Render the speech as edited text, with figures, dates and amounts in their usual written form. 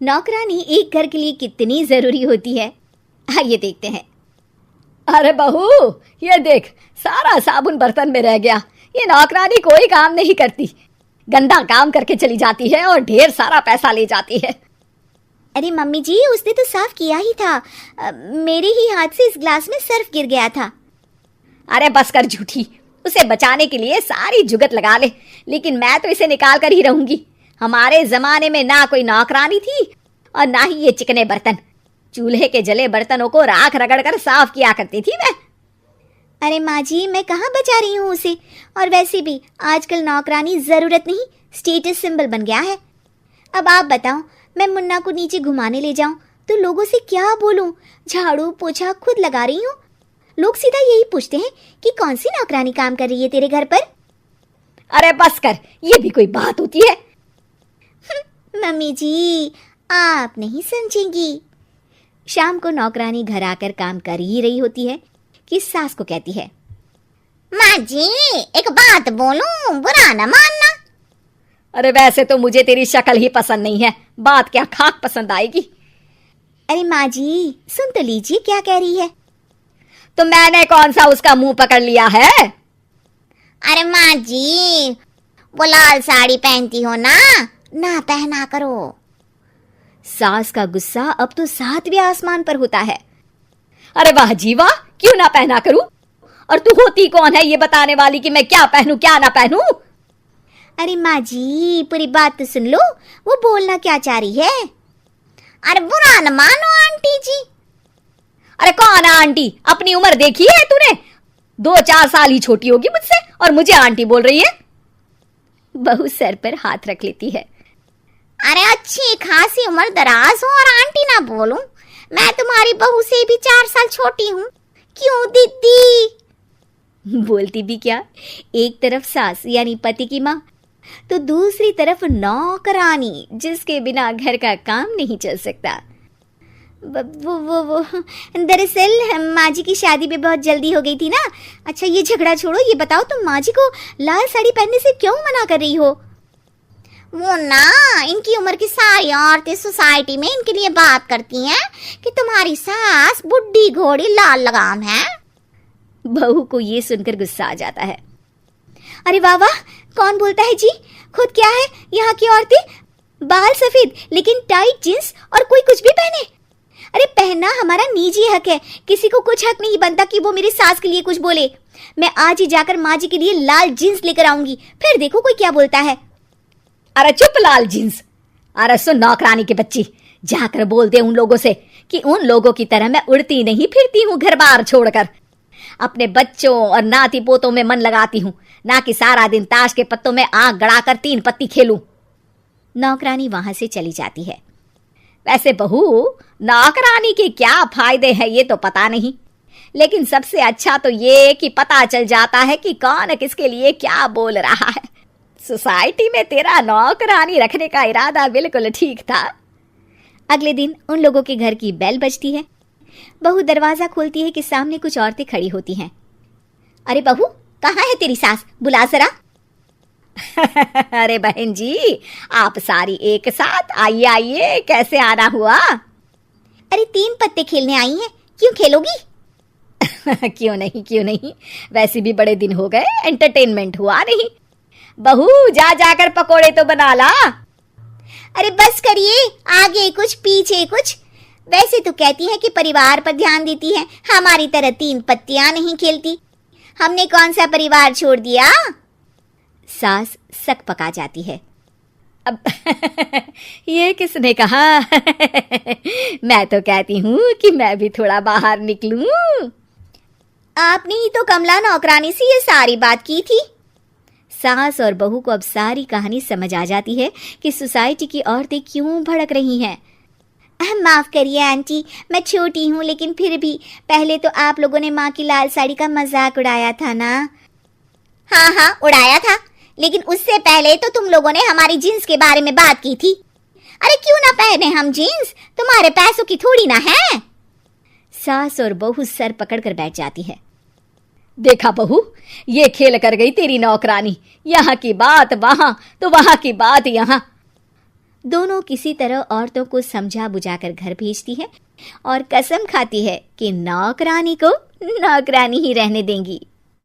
नौकरानी एक घर के लिए कितनी जरूरी होती है, आइए देखते हैं। अरे बहू, ये देख, सारा साबुन बर्तन में रह गया। ये नौकरानी कोई काम नहीं करती, गंदा काम करके चली जाती है और ढेर सारा पैसा ले जाती है। अरे मम्मी जी, उसने तो साफ किया ही था। मेरे ही हाथ से इस ग्लास में सर्फ गिर गया था। अरे बस कर झूठी, उसे बचाने के लिए सारी जुगत लगा ले, लेकिन मैं तो इसे निकाल कर ही रहूंगी। हमारे जमाने में ना कोई नौकरानी थी और ना ही ये चिकने बर्तन। चूल्हे के जले बर्तनों को राख रगड़ कर साफ किया करती थी मैं। अरे माँ जी, मैं कहाँ बचा रही हूँ उसे। और वैसे भी आजकल नौकरानी जरूरत नहीं, स्टेटस सिंबल बन गया है। अब आप बताओ, मैं मुन्ना को नीचे घुमाने ले जाऊं तो लोगों से क्या बोलूं? झाड़ू पोछा खुद लगा रही हूँ। लोग सीधा यही पूछते हैं कि कौन सी नौकरानी काम कर रही है तेरे घर पर। अरे बस कर, ये भी कोई बात होती है? मम्मी जी, आप नहीं समझेंगी। शाम को नौकरानी घर आकर काम कर ही रही होती है कि सास को कहती है, माँ जी एक बात बोलूं, बुरा न मानना। अरे वैसे तो मुझे तेरी शक्ल ही पसंद नहीं है, बात क्या खाक पसंद आएगी। अरे माँ जी, सुन तो लीजिए क्या कह रही है। तो मैंने कौन सा उसका मुंह पकड़ लिया है? अरे माँ जी, वो लाल साड़ी पहनती हो ना, ना पहना करो। सास का गुस्सा अब तो 7वें आसमान पर होता है। अरे वाह जी वाह, क्यों ना पहना करूं? और तू होती कौन है ये बताने वाली कि मैं क्या पहनूं क्या ना पहनूं? अरे माँ जी, पूरी बात तो सुन लो, वो बोलना क्या चाह रही है। अरे बुरा न मानो आंटी जी। अरे कौन आंटी? अपनी उम्र देखी है तूने? 2-4 साल ही छोटी होगी मुझसे और मुझे आंटी बोल रही है। बहू सर पर हाथ रख लेती है। अरे अच्छी खासी उम्र दराज हो और आंटी ना बोलूं? मैं तुम्हारी बहू से भी 4 साल छोटी हूँ। क्यों दीदी? बोलती भी क्या, एक तरफ सास यानी पति की माँ, तो दूसरी तरफ नौकरानी जिसके बिना घर का काम नहीं चल सकता। वो दरअसल माँ जी की शादी में बहुत जल्दी हो गई थी ना। अच्छा ये झगड़ा छोड़ो, ये बताओ तुम माँ जी को लाल साड़ी पहनने से क्यों मना कर रही हो? वो ना, इनकी उम्र की सारी औरतें सोसाइटी में इनके लिए बात करती हैं कि तुम्हारी सास बुढ़ी घोड़ी लाल लगाम है। बहू को ये सुनकर गुस्सा आ जाता है। अरे वाह वाह, कौन बोलता है जी? खुद क्या है यहाँ की औरतें, बाल सफेद लेकिन टाइट जींस और कोई कुछ भी पहने। अरे पहनना हमारा निजी हक है, किसी को कुछ हक नहीं बनता कि वो मेरी सास के लिए कुछ बोले। मैं आज ही जाकर माँ जी के लिए लाल जींस लेकर आऊंगी, फिर देखो कोई क्या बोलता है। अरे चुप लाल जींस। अरे सुन नौकरानी की बच्ची, जाकर बोल दे उन लोगों से कि उन लोगों की तरह मैं उड़ती नहीं फिरती हूँ घर बार छोड़कर। अपने बच्चों और नाती पोतों में मन लगाती हूँ, ना कि सारा दिन ताश के पत्तों में आंख गड़ाकर 3 पत्ती खेलूं। नौकरानी वहां से चली जाती है। वैसे बहू, नौकरानी के क्या फायदे हैं ये तो पता नहीं, लेकिन सबसे अच्छा तो ये कि पता चल जाता है कि कौन किसके लिए क्या बोल रहा है। सोसाइटी में तेरा नौकरानी रखने का इरादा बिल्कुल ठीक था। अगले दिन उन लोगों के घर की बेल बजती है। बहू दरवाजा खोलती है कि सामने कुछ औरतें खड़ी होती हैं। अरे बहू, कहाँ है तेरी सास? बुला जरा। अरे बहन जी, आप सारी एक साथ आइए आइए, कैसे आना हुआ? अरे 3 पत्ते खेलने आई हैं, क्यों खेलोगी? क्यों नहीं, वैसे भी बड़े दिन हो गए, एंटरटेनमेंट हुआ नहीं। बहू जा जाकर पकोड़े तो बना ला। अरे बस करिए, आगे कुछ पीछे कुछ। वैसे तो कहती है कि परिवार पर ध्यान देती है, हमारी तरह 3 पत्तियां नहीं खेलती। हमने कौन सा परिवार छोड़ दिया? सास सक पका जाती है। अब ये किसने कहा? मैं तो कहती हूँ कि मैं भी थोड़ा बाहर निकलूं। आपने ही तो कमला नौकरानी से ये सारी बात की थी। सास और बहू को अब सारी कहानी समझ आ जाती है कि सोसाइटी की औरतें क्यों भड़क रही हैं। माफ करिए आंटी, मैं छोटी हूँ, लेकिन फिर भी पहले तो आप लोगों ने माँ की लाल साड़ी का मजाक उड़ाया था ना। हाँ उड़ाया था, लेकिन उससे पहले तो तुम लोगों ने हमारी जीन्स के बारे में बात की थी। अरे क्यों ना पहने हम जीन्स, तुम्हारे पैसों की थोड़ी ना है। सास और बहू सर पकड़कर बैठ जाती है। देखा बहू, ये खेल कर गई तेरी नौकरानी। यहाँ की बात वहां तो वहां की बात यहाँ। दोनों किसी तरह औरतों को समझा बुझाकर घर भेजती है और कसम खाती है कि नौकरानी को नौकरानी ही रहने देंगी।